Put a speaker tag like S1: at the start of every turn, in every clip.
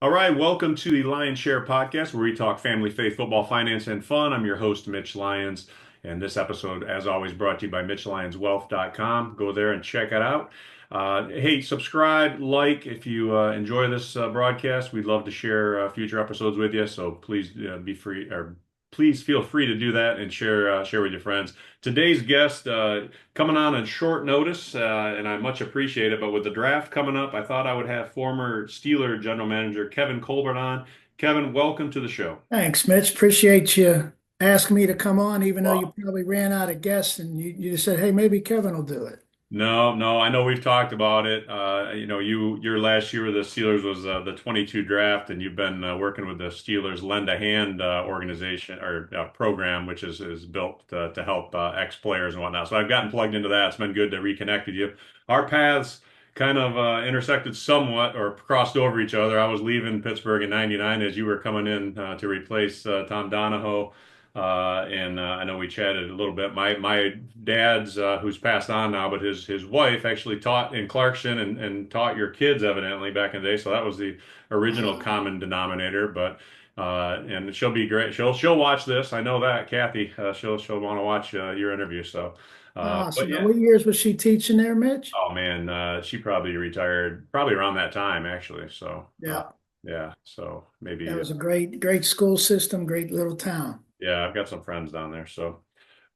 S1: All right, welcome to the Lions Share podcast where we talk family, faith, football, finance, and fun. I'm your host, Mitch Lyons, and this episode, as always, brought to you by MitchLyonsWealth.com. Go there and check it out. Hey, subscribe, like if you enjoy this broadcast. We'd love to share future episodes with you, so please be free or please feel free to do that and share with your friends. Today's guest coming on short notice, and I much appreciate it. But with the draft coming up, I thought I would have former Steeler general manager Kevin Colbert on. Kevin, welcome to the show.
S2: Thanks, Mitch. Appreciate you asking me to come on, even though you
S1: Wow.
S2: probably ran out of guests and you just said, hey, maybe Kevin will do it.
S1: No, no, I know we've talked about it. Your last year with the Steelers was the 22 draft, and you've been working with the Steelers Lend a Hand organization or program, which is built to help ex-players and whatnot. So I've gotten plugged into that. It's been good to reconnect with you. Our paths kind of intersected somewhat or crossed over each other. I was leaving Pittsburgh in '99 as you were coming in to replace Tom Donahoe. And I know we chatted a little bit. My dad's who's passed on now, but his wife actually taught in Clarkson and taught your kids evidently back in the day. So that was the original common denominator. But and she'll be great. She'll watch this. I know that Kathy. She'll want to watch your interview. So, but
S2: Awesome. Now,
S1: yeah.
S2: what years was she teaching there, Mitch?
S1: Oh man, she probably retired probably around that time actually. So
S2: Yeah,
S1: yeah. So
S2: that
S1: maybe
S2: was a great school system, great little town.
S1: yeah. I've got some friends down there. So.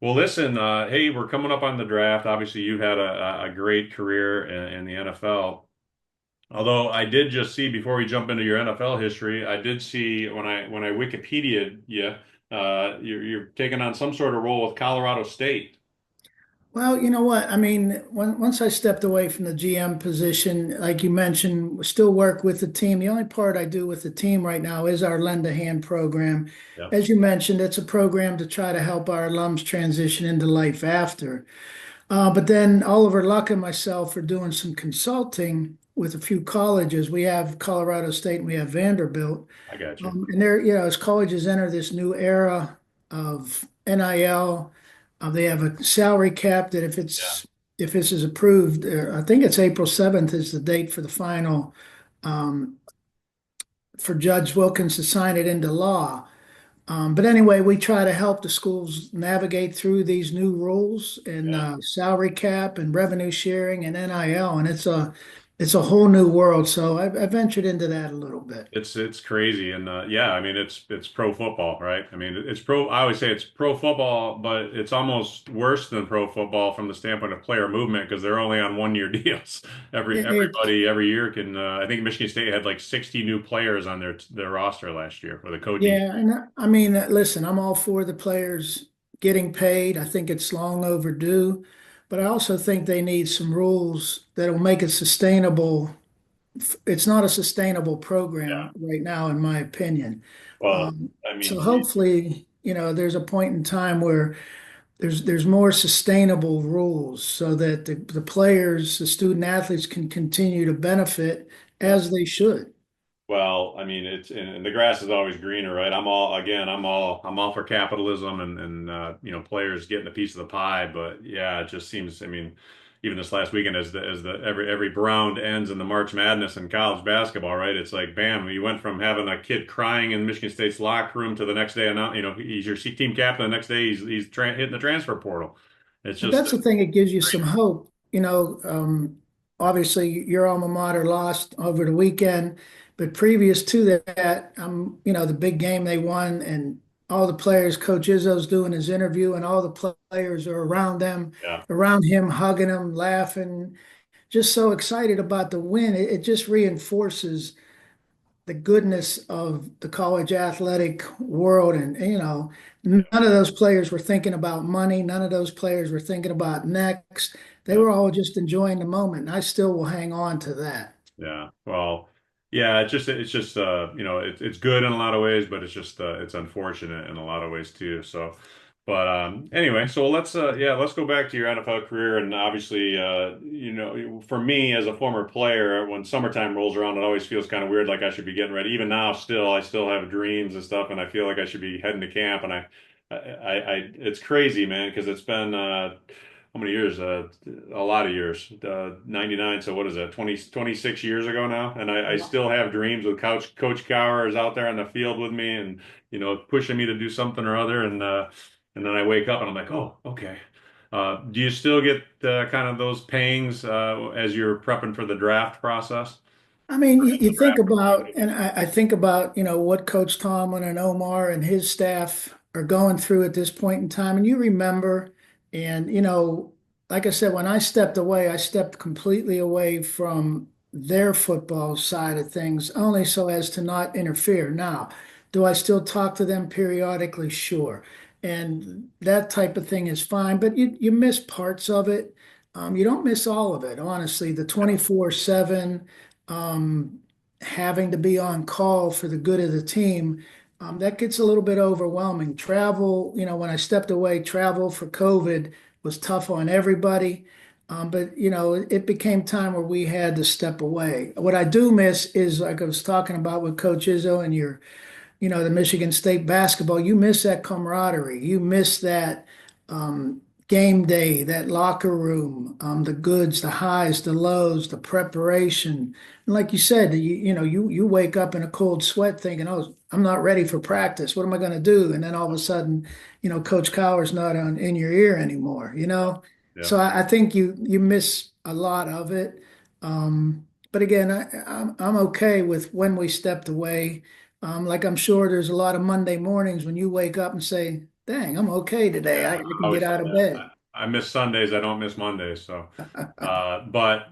S1: Well, listen, hey, we're coming up on the draft. Obviously, you've had a great career in the NFL. Although I did just see before we jump into your NFL history, I did see when I Wikipedia'd you, you're taking on some sort of role with Colorado State.
S2: Well, you know what? I mean, once I stepped away from the GM position, like you mentioned, we still work with the team. The only part I do with the team right now is our Lend a Hand program.
S1: Yeah,
S2: As you mentioned, it's a program to try to help our alums transition into life after. But then Oliver Luck and myself are doing some consulting with a few colleges. We have Colorado State and we have Vanderbilt.
S1: I got you.
S2: And they're, as colleges enter this new era of NIL, they have a salary cap that
S1: Yeah,
S2: if this is approved, I think it's April 7th is the date for the final um, for Judge Wilkins to sign it into law. But anyway, we try to help the schools navigate through these new rules and
S1: yeah.
S2: salary cap and revenue sharing and NIL, and it's a whole new world. So I ventured into that a little bit.
S1: It's crazy and yeah, I mean it's pro football, right? I mean it's pro. I always say it's pro football, but it's almost worse than pro football from the standpoint of player movement because they're only on 1 year deals.
S2: It,
S1: Everybody every year can. I think Michigan State had like 60 new players on their roster last year with the coaching.
S2: yeah, and I mean, listen, I'm all for the players getting paid. I think it's long overdue, but I also think they need some rules that'll make it sustainable. It's not a sustainable
S1: Yeah.
S2: program right now, in my opinion.
S1: Well,
S2: Um,
S1: I mean,
S2: so hopefully, there's a point in time where there's more sustainable rules so that the players, the student athletes can continue to benefit
S1: yeah.
S2: as they should.
S1: Well, I mean, it's and the grass is always greener, right? I'm all for capitalism and players getting a piece of the pie, but yeah, it just seems. I mean, even this last weekend, as the every round ends in the March Madness in college basketball, right? It's like, bam, you went from having a kid crying in Michigan State's locker room to the next day, and now he's your team captain. The next day, he's hitting the transfer portal. It's
S2: But
S1: just
S2: that's the thing, it gives you some
S1: crazy.
S2: hope. Obviously your alma mater lost over the weekend, but previous to that, the big game they won and all the players, Coach Izzo's doing his interview and all the players are around them,
S1: Yeah,
S2: around him, hugging him, laughing, just so excited about the win. It just reinforces the goodness of the college athletic world. And, none
S1: yeah,
S2: of those players were thinking about money. None of those players were thinking about next. They
S1: yeah.
S2: were all just enjoying the moment. And I still will hang on to that.
S1: Yeah. Well, yeah, it's just it's good in a lot of ways, but it's unfortunate in a lot of ways too. So, but anyway, so let's go back to your NFL career and obviously for me as a former player, when summertime rolls around, it always feels kind of weird like I should be getting ready. Even now still I still have dreams and stuff and I feel like I should be heading to camp and I it's crazy, man, because it's been how many years? A lot of years. 99. So what is that? 26 years ago now. And I still have dreams with Coach Cowher is out there on the field with me and, pushing me to do something or other. And then I wake up and I'm like, oh, okay. Do you still get kind of those pangs as you're prepping for the draft process?
S2: I mean, you think
S1: Draft.
S2: about, and I think about, what Coach Tomlin and Omar and his staff are going through at this point in time. And you remember, and, like I said, when I stepped away, I stepped completely away from their football side of things, only so as to not interfere. Now, do I still talk to them periodically? Sure. And that type of thing is fine, but you miss parts of it. You don't miss all of it, honestly. The 24/7 um, having to be on call for the good of the team, that gets a little bit overwhelming. Travel, when I stepped away, travel for COVID was tough on everybody. But it became time where we had to step away. What I do miss is, like I was talking about with Coach Izzo and the Michigan State basketball, you miss that camaraderie. You miss that game day, that locker room, the goods, the highs, the lows, the preparation. And like you said, you wake up in a cold sweat thinking, "Oh, I'm not ready for practice. What am I going to do?" And then all of a sudden, Coach Cowher's not in your ear anymore.
S1: Yeah.
S2: So I think you miss a lot of it. But again, I'm okay with when we stepped away. Like I'm sure there's a lot of Monday mornings when you wake up and say, "Dang, I'm okay today. I
S1: Yeah,
S2: can
S1: I
S2: get
S1: always say
S2: out of
S1: that.
S2: bed."
S1: I miss Sundays. I don't miss Mondays. So, but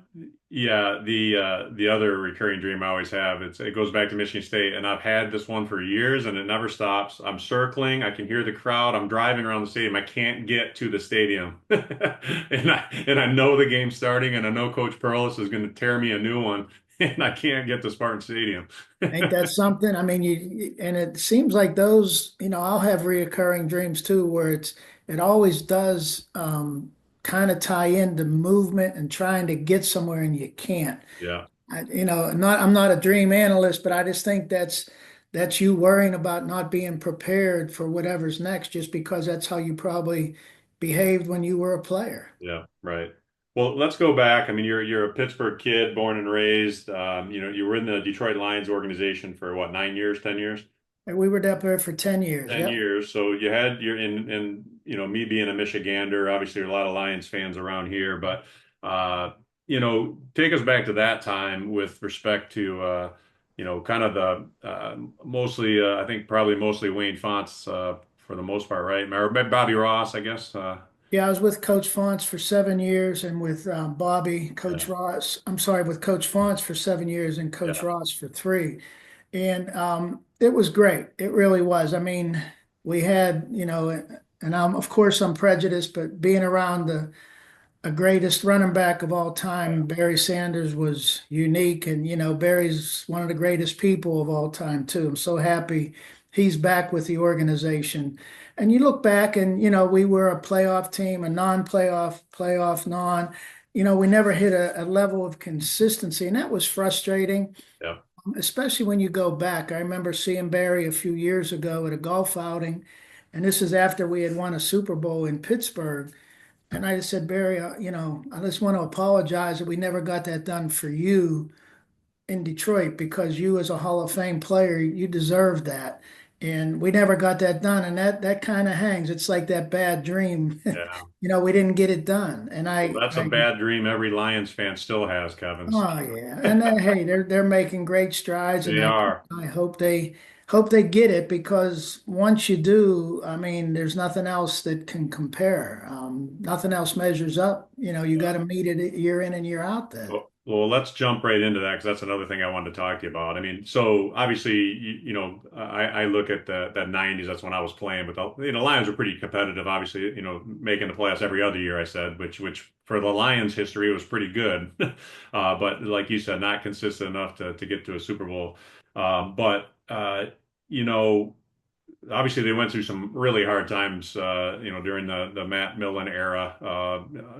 S1: yeah, the other recurring dream I always have, it goes back to Michigan State, and I've had this one for years, and it never stops. I'm circling. I can hear the crowd. I'm driving around the stadium. I can't get to the stadium, and I know the game's starting, and I know Coach Perlis is going to tear me a new one, and I can't get to Spartan Stadium.
S2: Ain't that something? I mean, and it seems like those, I'll have reoccurring dreams too, where it always does kind of tie into movement and trying to get somewhere and you can't.
S1: Yeah,
S2: I'm not a dream analyst, but I just think that's you worrying about not being prepared for whatever's next, just because that's how you probably behaved when you were a player.
S1: yeah, right. Well, let's go back. I mean, you're a Pittsburgh kid, born and raised. You were in the Detroit Lions organization for what, 9 years, 10 years?
S2: And we were up there for 10 years.
S1: 10
S2: Yep.
S1: years. So you had your me being a Michigander, obviously there are a lot of Lions fans around here, but take us back to that time with respect to kind of the mostly I think probably mostly Wayne Fonts for the most part, right? Or Bobby Ross, I guess.
S2: Yeah, I was with Coach Fonts for 7 years and with Bobby, Coach
S1: Yeah,
S2: Ross. I'm sorry, with Coach Fonts for 7 years and Coach
S1: yeah,
S2: Ross for three. And it was great. It really was. I mean, we had, and of course I'm prejudiced, but being around the a greatest running back of all time, Barry Sanders was unique. And, Barry's one of the greatest people of all time, too. I'm so happy he's back with the organization. And you look back and, we were a playoff team, a non-playoff, playoff, non. We never hit a level of consistency. And that was frustrating,
S1: yeah,
S2: especially when you go back. I remember seeing Barry a few years ago at a golf outing. And this is after we had won a Super Bowl in Pittsburgh. And I just said, Barry, I just want to apologize that we never got that done for you in Detroit because you, as a Hall of Fame player, you deserve that. And we never got that done. And that kind of hangs. It's like that bad dream.
S1: yeah.
S2: We didn't get it done. And
S1: Well, that's a bad dream every Lions fan still has, Kevin.
S2: oh yeah. And hey, they're making great strides, and
S1: They
S2: I
S1: are.
S2: I hope they get it because once you do, I mean, there's nothing else that can compare. Nothing else measures up. You got to meet it year in and year out then.
S1: Well, let's jump right into that because that's another thing I wanted to talk to you about. I mean, so obviously, I look at that 90s. That's when I was playing, but the Lions were pretty competitive. Obviously, making the playoffs every other year. I said, which for the Lions' history was pretty good, but like you said, not consistent enough to get to a Super Bowl. But you know. obviously they went through some really hard times, during the Matt Millen era.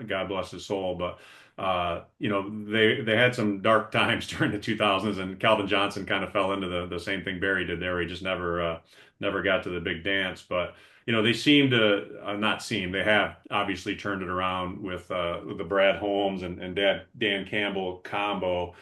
S1: God bless his soul, but they had some dark times during the 2000s, and Calvin Johnson kind of fell into the same thing Barry did there. He just never got to the big dance, but. They seem to not seem. They have obviously turned it around with the Brad Holmes and Dan Campbell combo.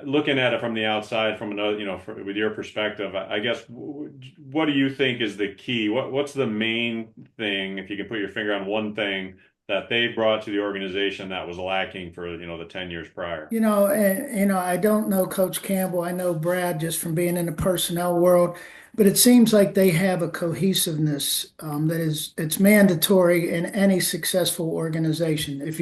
S1: Looking at it from the outside, from another, with your perspective, I guess, what do you think is the key? What's the main thing, if you can put your finger on one thing that they brought to the organization that was lacking for, the 10 years prior?
S2: I don't know Coach Campbell. I know Brad just from being in the personnel world, but it seems like they have a cohesiveness that it's mandatory in any successful organization. If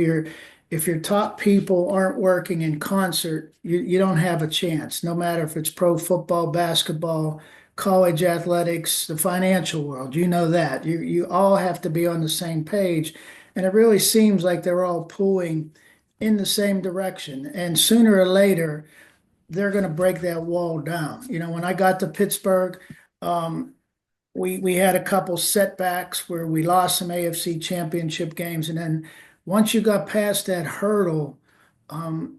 S2: your top people aren't working in concert, you don't have a chance. No matter if it's pro football, basketball, college athletics, the financial world. You know that you all have to be on the same page, and it really seems like they're all pulling in the same direction. And sooner or later, they're going to break that wall down. When I got to Pittsburgh, um, we had a couple setbacks where we lost some AFC championship games. And then once you got past that hurdle, um,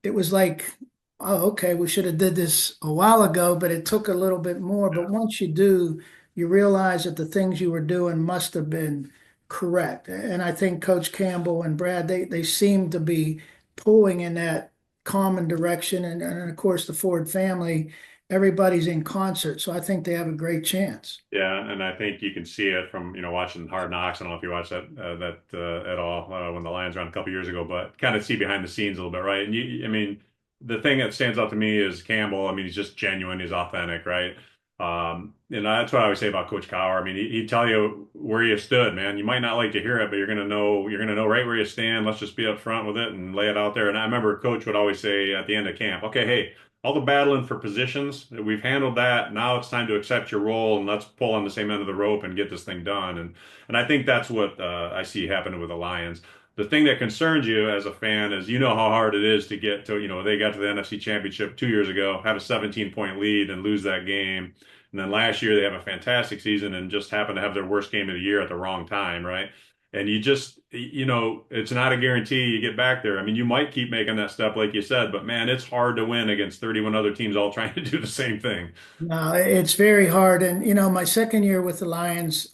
S2: it was like, oh, okay, we should have did this a while ago, but it took a little bit more. But once you do, you realize that the things you were doing must have been correct. And I think Coach Campbell and Brad, they seem to be pulling in that common direction. And of course, the Ford family, everybody's in concert. So I think they have a great chance.
S1: Yeah, and I think you can see it from watching Hard Knocks. I don't know if you watched that at all when the Lions were on a couple years ago, but kind of see behind the scenes a little bit, right? And I mean, the thing that stands out to me is Campbell. I mean, he's just genuine, he's authentic, right? And that's what I always say about Coach Cowher. I mean, he'd tell you where you stood, man. You might not like to hear it, but you're gonna know right where you stand. Let's just be up front with it and lay it out there. And I remember Coach would always say at the end of camp, "Okay, hey." All the battling for positions, we've handled that. Now it's time to accept your role and let's pull on the same end of the rope and get this thing done. And I think that's what I see happening with the Lions. The thing that concerns you as a fan is how hard it is to get to, they got to the NFC Championship 2 years ago, have a 17-point lead and lose that game. And then last year they have a fantastic season and just happen to have their worst game of the year at the wrong time, right? And it's not a guarantee you get back there. I mean, you might keep making that step, like you said, but man, it's hard to win against 31 other teams all trying to do the same thing.
S2: No, it's very hard. And, my second year with the Lions,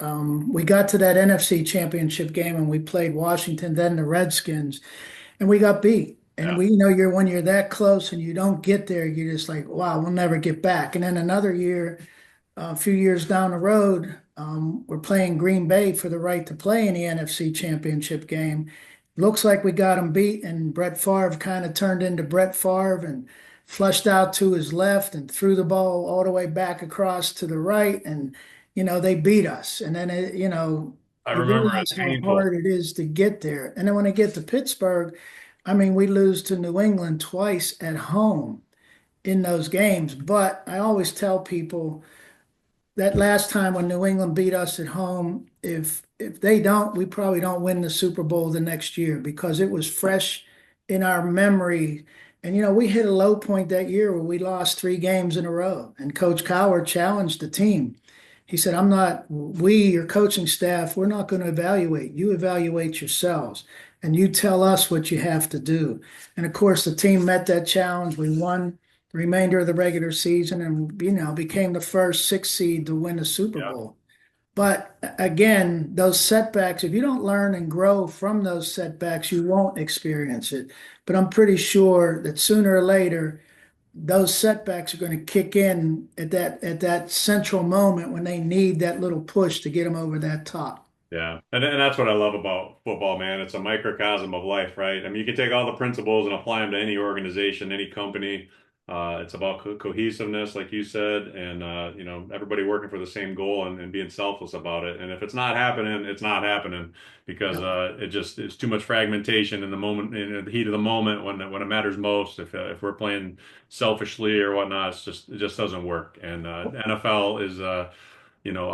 S2: we got to that NFC championship game and we played Washington, then the Redskins, and we got beat. And
S1: Yeah,
S2: when you're that close and you don't get there, you're just like, wow, we'll never get back. And then another year, a few years down the road, we're playing Green Bay for the right to play in the NFC Championship game. Looks like we got him beat, and Brett Favre kind of turned into Brett Favre and flushed out to his left and threw the ball all the way back across to the right. And, they beat us. And then,
S1: I
S2: you
S1: remember it's
S2: realize how
S1: painful.
S2: hard it is to get there. And then when I get to Pittsburgh, I mean, we lose to New England twice at home in those games. But I always tell people, that last time when New England beat us at home, if they don't, we probably don't win the Super Bowl the next year because it was fresh in our memory. And we hit a low point that year where we lost 3 games in a row. And Coach Cowher challenged the team. He said, your coaching staff, we're not going to evaluate. You evaluate yourselves and you tell us what you have to do. And of course, the team met that challenge. We won the remainder of the regular season and became the first 6 seed to win the Super
S1: Yeah,
S2: Bowl. But again, those setbacks, if you don't learn and grow from those setbacks, you won't experience it. But I'm pretty sure that sooner or later, those setbacks are going to kick in at that central moment when they need that little push to get them over that top.
S1: yeah. And that's what I love about football, man. It's a microcosm of life, right? I mean, you can take all the principles and apply them to any organization, any company. It's about cohesiveness, like you said, and everybody working for the same goal and being selfless about it. And if it's not happening, it's not happening because
S2: Yeah,
S1: it's too much fragmentation in the moment, in the heat of the moment when it matters most. If we're playing selfishly or whatnot, it just doesn't work. And NFL is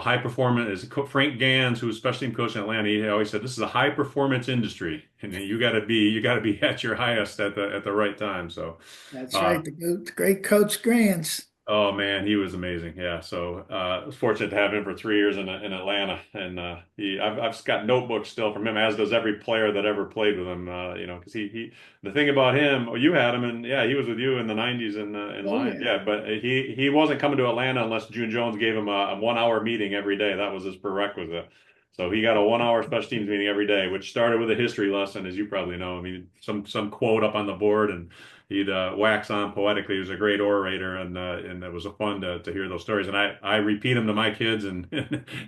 S1: high performance is Frank Gans, who was special team coach in Atlanta. He always said this is a high performance industry, and you got to be at your highest at the right time. So,
S2: that's
S1: uh,
S2: right. The great Coach Grants.
S1: Oh man, he was amazing. Yeah. So I was fortunate to have him for 3 years in Atlanta. And I've got notebooks still from him, as does every player that ever played with him. Because the thing about him, oh, you had him, and yeah, he was with you in the 90s in
S2: Oh
S1: Lyons.
S2: yeah.
S1: Yeah, but he wasn't coming to Atlanta unless June Jones gave him a 1 hour meeting every day. That was his prerequisite. So he got a 1 hour special teams meeting every day, which started with a history lesson, as you probably know. I mean, some quote up on the board, and he'd wax on poetically. He was a great orator, and it was a fun to hear those stories. And I repeat them to my kids and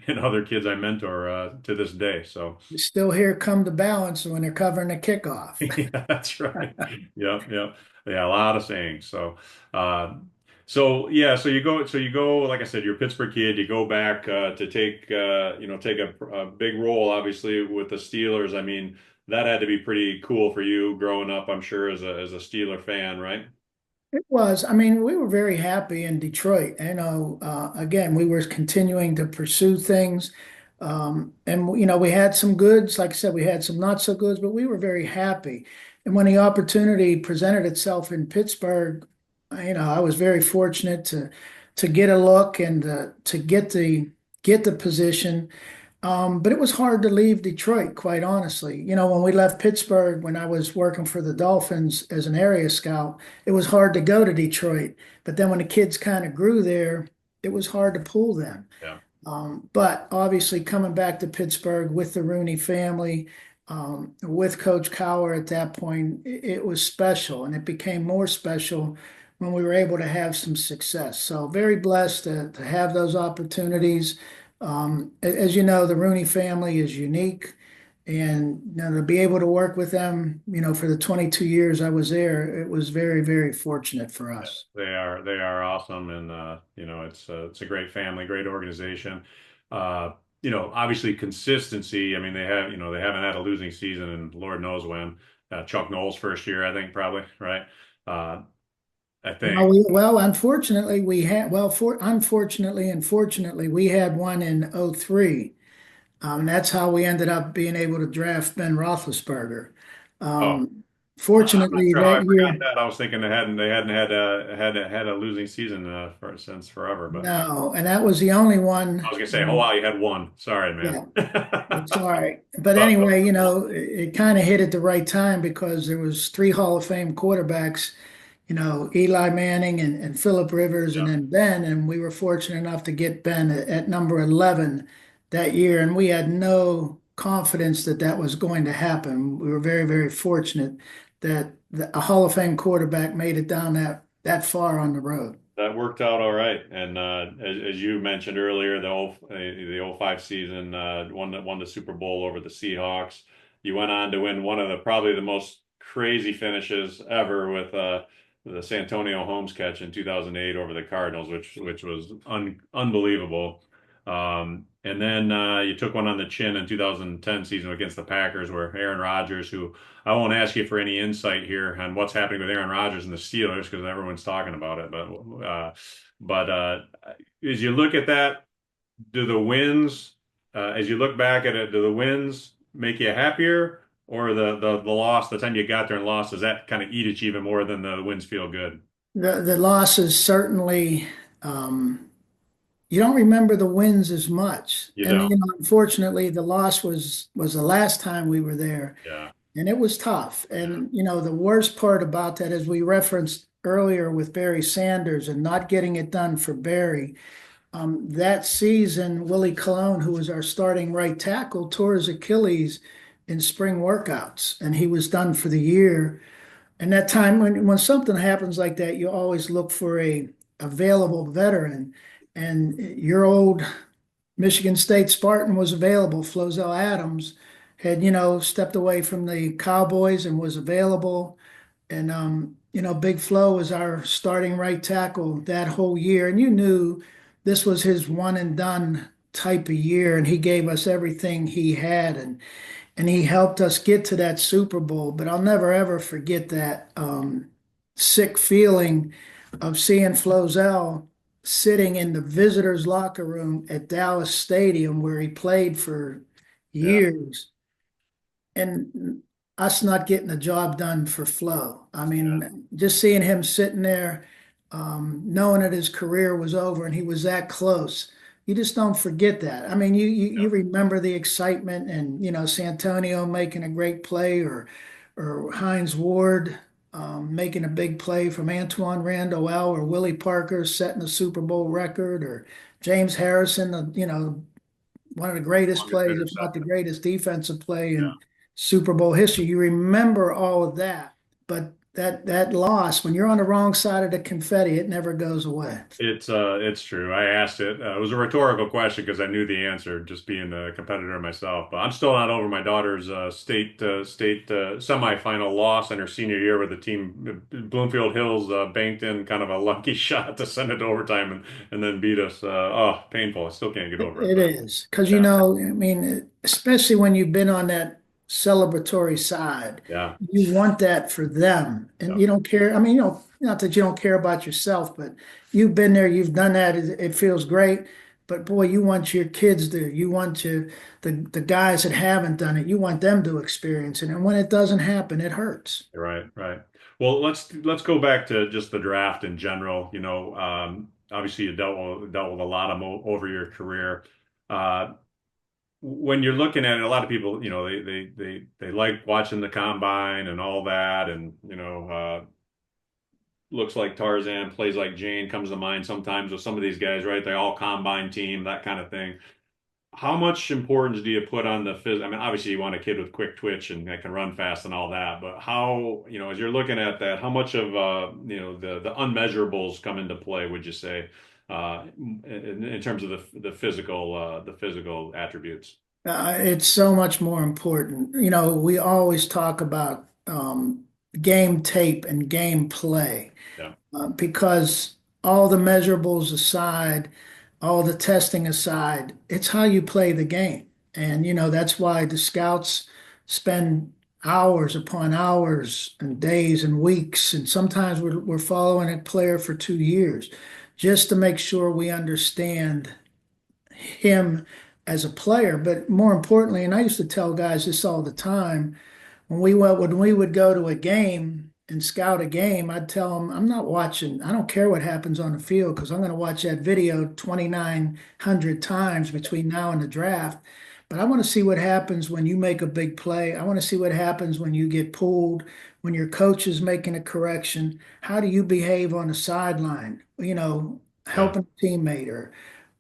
S1: and other kids I mentor to this day. So
S2: You still hear come to balance when they're covering the kickoff.
S1: yeah, that's right. Yep, yep. Yeah, a lot of sayings. Uh, yeah, so you go, like I said, you're a Pittsburgh kid. You go back to take a big role, obviously, with the Steelers. I mean, that had to be pretty cool for you growing up, I'm sure, as a Steeler fan, right?
S2: It was. I mean, we were very happy in Detroit. Again, we were continuing to pursue things. And, we had some goods. Like I said, we had some not so goods, but we were very happy. And when the opportunity presented itself in Pittsburgh, I was very fortunate to get a look and to get the position. But it was hard to leave Detroit, quite honestly. When we left Pittsburgh, when I was working for the Dolphins as an area scout, it was hard to go to Detroit. But then when the kids kind of grew there, it was hard to pull them.
S1: Yeah.
S2: But obviously, coming back to Pittsburgh with the Rooney family, with Coach Cowher at that point, it was special. And it became more special when we were able to have some success. So, very blessed to have those opportunities. As you know, the Rooney family is unique. And to be able to work with them, for the 22 years I was there, it was very, very fortunate for us.
S1: They are awesome, and it's a great family, great organization. Uh, Obviously consistency. I mean, they haven't had a losing season, and Lord knows when. Chuck Noll's first year, I think, probably, right? Uh, I think.
S2: Unfortunately, unfortunately and fortunately, we had one in '03. That's how we ended up being able to draft Ben Roethlisberger.
S1: Oh,
S2: Um,
S1: I'm not
S2: Fortunately,
S1: sure how I
S2: that
S1: forgot
S2: year,
S1: that. I was thinking they hadn't had a losing season since forever. But
S2: no, and that was the only
S1: I
S2: one.
S1: was gonna say, oh wow, you had one. Sorry, man.
S2: Yeah, it's all right. But
S1: But
S2: anyway, it kind of hit at the right time because there was three Hall of Fame quarterbacks, Eli Manning and Philip Rivers and
S1: yeah,
S2: then Ben, and we were fortunate enough to get Ben at number 11 that year, and we had no confidence that that was going to happen. We were very, very fortunate that a Hall of Fame quarterback made it down that far on the road.
S1: that worked out all right. And as you mentioned earlier, the '05 season, won the Super Bowl over the Seahawks. You went on to win one of probably the most crazy finishes ever with the Santonio Holmes catch in 2008 over the Cardinals, which was unbelievable. And then you took one on the chin in 2010 season against the Packers, where Aaron Rodgers, who I won't ask you for any insight here on what's happening with Aaron Rodgers and the Steelers because everyone's talking about it. But as you look at that, do the wins, as you look back at it, do the wins make you happier, or the loss, the time you got there and lost, does that kind of eat at you even more than the wins feel good?
S2: The losses certainly. Um, you don't remember the wins as much.
S1: You
S2: And
S1: don't.
S2: unfortunately, the loss was the last time we were there,
S1: Yeah.
S2: and it was tough.
S1: Yeah.
S2: And the worst part about that, as we referenced earlier with Barry Sanders and not getting it done for Barry, that season, Willie Colon, who was our starting right tackle, tore his Achilles in spring workouts, and he was done for the year. And that time when something happens like that, you always look for a available veteran. And your old Michigan State Spartan was available. Flozell Adams had, stepped away from the Cowboys and was available. And Big Flo was our starting right tackle that whole year. And you knew this was his one and done type of year. And he gave us everything he had. And he helped us get to that Super Bowl. But I'll never ever forget that sick feeling of seeing Flozell sitting in the visitors' locker room at Dallas Stadium where he played for
S1: Yeah.
S2: years, and us not getting the job done for Flo. I
S1: Yeah.
S2: mean, just seeing him sitting there, knowing that his career was over and he was that close. You just don't forget that. I mean, you
S1: Yep.
S2: remember the excitement and Santonio making a great play, or Hines Ward making a big play from Antoine Randall L, or Willie Parker setting a Super Bowl record, or James Harrison, one of the greatest
S1: Longest
S2: plays, if not the
S1: interception.
S2: greatest defensive play
S1: Yeah.
S2: in Super Bowl history. You remember all of that, but that loss, when you're on the wrong side of the confetti, it never goes away.
S1: It's true. I asked it. It was a rhetorical question because I knew the answer, just being a competitor myself. But I'm still not over my daughter's state semifinal loss in her senior year, where the team Bloomfield Hills banked in kind of a lucky shot to send it to overtime and then beat us. Oh, painful. I still can't get over it.
S2: It
S1: But
S2: is because
S1: yeah,
S2: I mean, especially when you've been on that celebratory side,
S1: yeah,
S2: you want that for them, and
S1: yeah.
S2: you don't care. I mean, not that you don't care about yourself, but you've been there, you've done that. It feels great, but boy, you want your kids to, you want the guys that haven't done it, you want them to experience it, and when it doesn't happen, it hurts.
S1: Right, right. Well, let's go back to just the draft in general. Obviously you dealt with a lot of mo over your career. Uh, when you're looking at it, a lot of people, they like watching the combine and all that, and looks like Tarzan, plays like Jane comes to mind sometimes with some of these guys, right? They all combine team, that kind of thing. How much importance do you put on the phys? I mean, obviously you want a kid with quick twitch and that can run fast and all that, but how, as you're looking at that, how much of the unmeasurables come into play, would you say, in terms of the physical attributes?
S2: It's so much more important. We always talk about game tape and game play.
S1: Yeah,
S2: Because all the measurables aside, all the testing aside, it's how you play the game. And, that's why the scouts spend hours upon hours and days and weeks. And sometimes we're following a player for 2 years just to make sure we understand him as a player. But more importantly, and I used to tell guys this all the time, when we would go to a game and scout a game, I'd tell them, I'm not watching. I don't care what happens on the field because I'm going to watch that video 2,900 times between now and the draft. But I want to see what happens when you make a big play. I want to see what happens when you get pulled, when your coach is making a correction. How do you behave on the sideline?
S1: yeah.
S2: Helping a teammate, or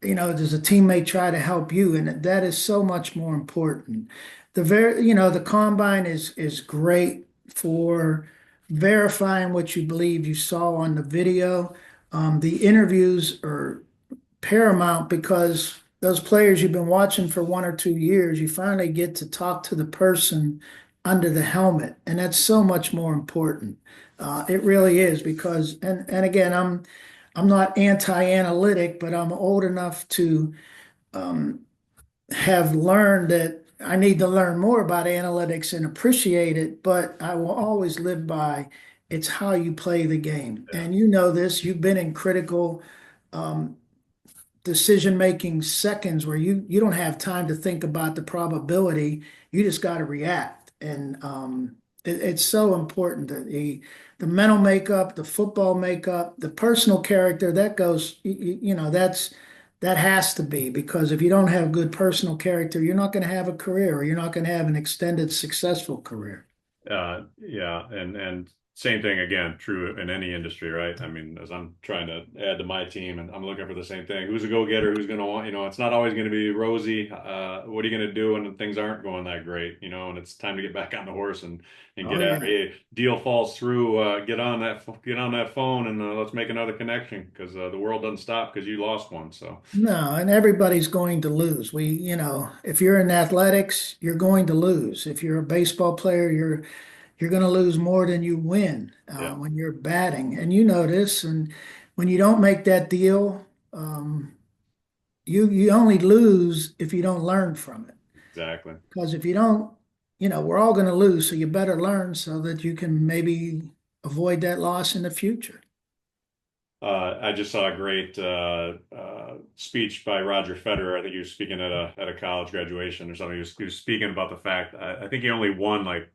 S2: does a teammate try to help you? And that is so much more important. The combine is great for verifying what you believe you saw on the video. The interviews are paramount because those players you've been watching for 1 or 2 years, you finally get to talk to the person under the helmet, and that's so much more important. It really is because, and again, I'm not anti-analytic, but I'm old enough to um, have learned that I need to learn more about analytics and appreciate it, but I will always live by it's how you play the game.
S1: Yeah.
S2: And you know this, you've been in critical um, decision-making seconds where you don't have time to think about the probability. You just got to react. And it's so important that the mental makeup, the football makeup, the personal character, that goes, that has to be, because if you don't have good personal character, you're not going to have a career, or you're not going to have an extended successful career.
S1: Yeah, and same thing again, true in any industry, right? I mean, as I'm trying to add to my team, and I'm looking for the same thing. Who's a go-getter? Who's going to want? It's not always going to be rosy. What are you going to do when things aren't going that great? And it's time to get back on the horse and
S2: Oh
S1: get after.
S2: yeah.
S1: Hey, deal falls through. Get on that phone, and let's make another connection because the world doesn't stop because you lost one. So
S2: No, and everybody's going to lose. If you're in athletics, you're going to lose. If you're a baseball player, you're going to lose more than you win
S1: yeah,
S2: when you're batting. And you know this. And when you don't make that deal, you only lose if you don't learn from it.
S1: exactly.
S2: Because if you don't, we're all going to lose. So you better learn so that you can maybe avoid that loss in the future.
S1: I just saw a great speech by Roger Federer. I think he was speaking at a college graduation or something. He was speaking about the fact I think he only won like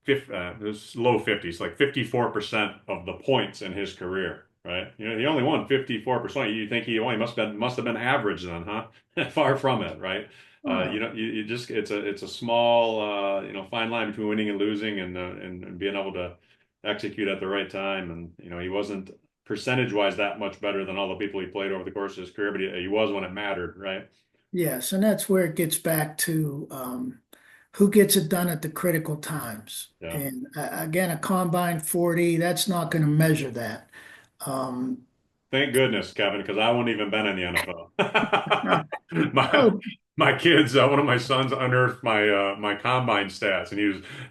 S1: it was low 50s, like 54% of the points in his career. right? He only won 54%. You think he only must have been average then, huh? Far from it, right?
S2: Oh,
S1: You just it's a small fine line between winning and losing, and being able to execute at the right time. And he wasn't percentage wise that much better than all the people he played over the course of his career, but he was when it mattered, right?
S2: yes, and that's where it gets back to who gets it done at the critical times.
S1: Yeah.
S2: And again, a combine 40, that's not going to measure that. Um,
S1: Thank goodness, Kevin, because I wouldn't even been in the NFL. My
S2: oh,
S1: my kids, one of my sons unearthed my combine stats, and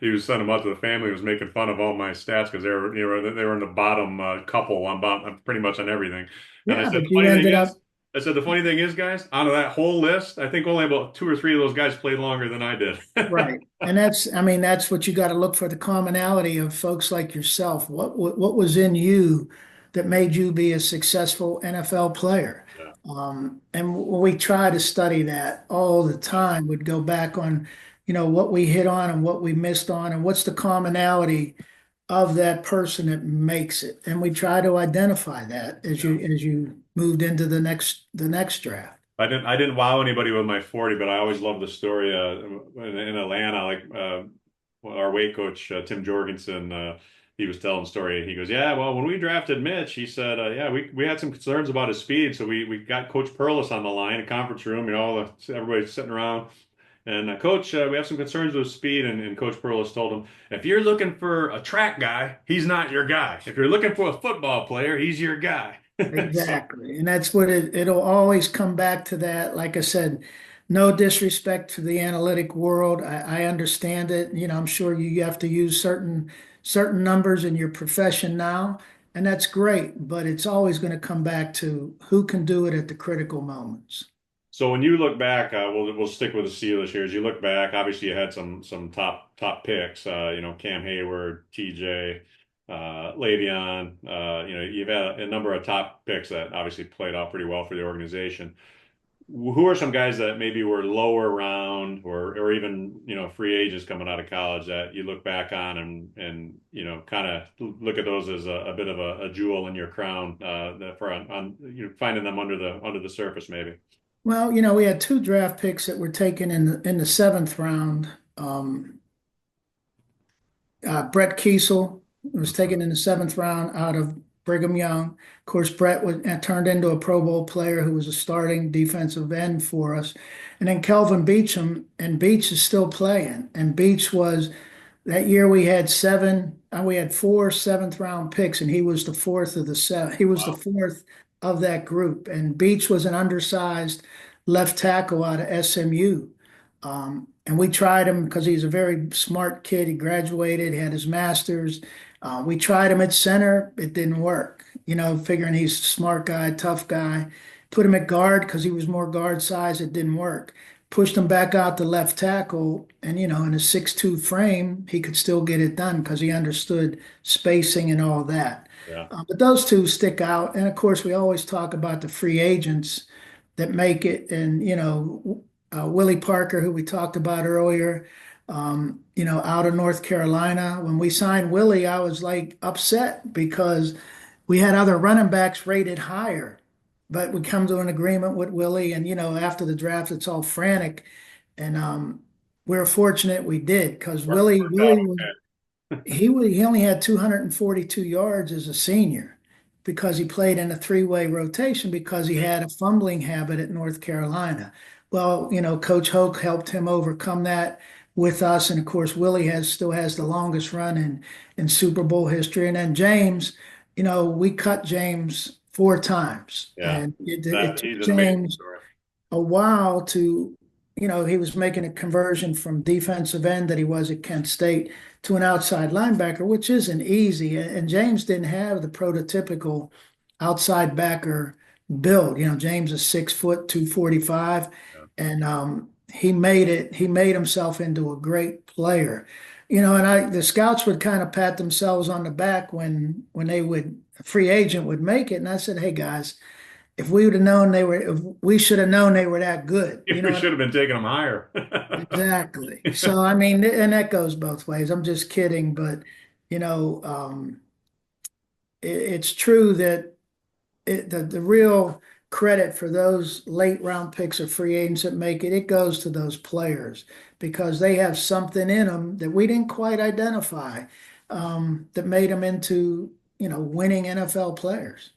S1: he was sending them out to the family. He was making fun of all my stats because they were in the bottom couple on pretty much on everything. And I
S2: yeah,
S1: said
S2: but
S1: the
S2: you
S1: funny thing
S2: ended
S1: is,
S2: up
S1: guys, out of that whole list, I think only about two or three of those guys played longer than I did.
S2: right. And that's, I mean, that's what you got to look for the commonality of folks like yourself. What was in you that made you be a successful NFL player?
S1: Yeah,
S2: And we try to study that all the
S1: yeah.
S2: time. We'd go back on, what we hit on and what we missed on, and what's the commonality of that person that makes it. And we try to identify that as
S1: Yeah.
S2: you moved into the next draft.
S1: I didn't wow anybody with my 40, but I always love the story in Atlanta, like well, our weight coach Tim Jorgensen, he was telling the story. He goes, "Yeah, well, when we drafted Mitch, he said, yeah, we had some concerns about his speed, so we got Coach Perlis on the line, a conference room, everybody's sitting around, and Coach, we have some concerns with speed, and Coach Perlis told him, if you're looking for a track guy, he's not your guy. If you're looking for a football player, he's your guy." So
S2: Exactly. And that's what it'll always come back to that. Like I said, no disrespect to the analytic world. I understand it. I'm sure you have to use certain numbers in your profession now, and that's great, but it's always going to come back to who can do it at the critical moments.
S1: So when you look back, we'll stick with the Steelers here. As you look back, obviously you had some top picks. Cam Hayward, TJ, Le'Veon. You've had a number of top picks that obviously played out pretty well for the organization. Who are some guys that maybe were lower round or even free agents coming out of college that you look back on and kind of look at those as a bit of a jewel in your crown that for on finding them under the surface maybe.
S2: Well, we had two draft picks that were taken in the seventh round. Brett Kiesel was taken in the seventh round out of Brigham Young. Of course, Brett was turned into a Pro Bowl player who was a starting defensive end for us. And then Kelvin Beachum, and Beach is still playing. And Beach was that year we had four seventh round picks, and he was the fourth of the seven. He was the
S1: Wow.
S2: fourth of that group. And Beach was an undersized left tackle out of SMU. And we tried him because he's a very smart kid. He graduated, had his master's. We tried him at center. It didn't work, figuring he's a smart guy, tough guy. Put him at guard because he was more guard size. It didn't work. Pushed him back out to left tackle. And, in a 6'2" frame, he could still get it done because he understood spacing and all that.
S1: Yeah.
S2: But those two stick out. And of course, we always talk about the free agents that make it. And, Willie Parker, who we talked about earlier, out of North Carolina. When we signed Willie, I was like upset because we had other running backs rated higher, but we come to an agreement with Willie, and after the draft, it's all frantic, and we're fortunate we did because Willie
S1: Worked out
S2: Willie was he only had 242 yards as a senior because he played in a three-way rotation because he
S1: okay.
S2: had a fumbling habit at North Carolina. Well, Coach Hoke helped him overcome that with us, and of course, Willie still has the longest run in Super Bowl history. And then James, we cut James four times,
S1: Yeah.
S2: and it
S1: That
S2: took
S1: he's an amazing
S2: James
S1: story.
S2: a while to, he was making a conversion from defensive end that he was at Kent State to an outside linebacker, which isn't easy. And James didn't have the prototypical outside backer build. James is 6 foot, 245,
S1: Yeah.
S2: and he made himself into a great player. And the scouts would kind of pat themselves on the back when a free agent would make it. And I said, hey guys, if we should have known they were that good.
S1: We should have been taking him higher.
S2: Exactly. So I mean, and that goes both ways. I'm just kidding, but you know, it's true that the real credit for those late round picks or free agents that make it, it goes to those players because they have something in them that we didn't quite identify, that made them into, winning NFL players.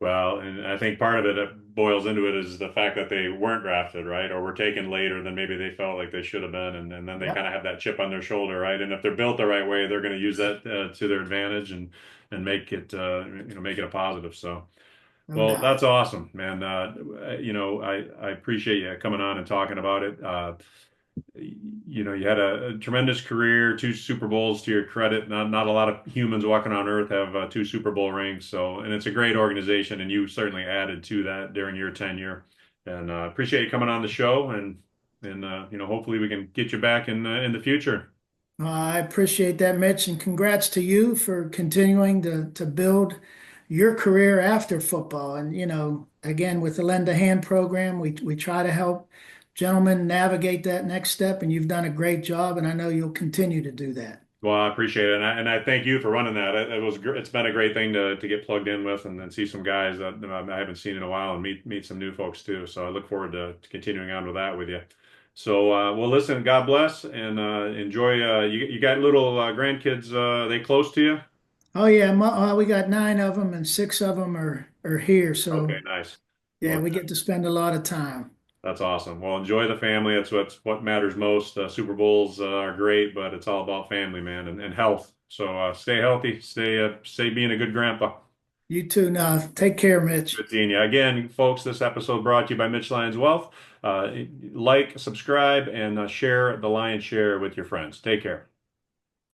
S1: Well, and I think part of it boils into it is the fact that they weren't drafted, right? Or were taken later than maybe they felt like they should have been. And then they
S2: Yep,
S1: kind of have that chip on their shoulder, right? And if they're built the right way, they're going to use that to their advantage and make it, make it a positive. So,
S2: no
S1: well,
S2: doubt.
S1: that's awesome, man. I appreciate you coming on and talking about it. You had a tremendous career, two Super Bowls to your credit. Not a lot of humans walking on Earth have two Super Bowl rings. So, and it's a great organization, and you certainly added to that during your tenure. And appreciate you coming on the show, and hopefully we can get you back in the future.
S2: I appreciate that, Mitch, and congrats to you for continuing to build your career after football. And, again, with the Lend a Hand program, we try to help gentlemen navigate that next step, and you've done a great job, and I know you'll continue to do that.
S1: Well, I appreciate it, and I thank you for running that. It's been a great thing to get plugged in with, and see some guys that I haven't seen in a while, and meet some new folks too. So I look forward to continuing on with that with you. So, well, listen, God bless, and enjoy. You got little grandkids? They close to you?
S2: Oh yeah, we got 9 of them, and 6 of them are here.
S1: Okay,
S2: So
S1: nice.
S2: yeah,
S1: Well,
S2: we get to spend a lot of time.
S1: that's awesome. Well, enjoy the family. What matters most. Super Bowls are great, but it's all about family, man, and health. So stay healthy. Stay being a good grandpa.
S2: You too. Now, take care, Mitch.
S1: Good seeing you. Again, folks, this episode brought to you by Mitch Lyons Wealth. Like, subscribe, and share the Lions Share with your friends. Take care.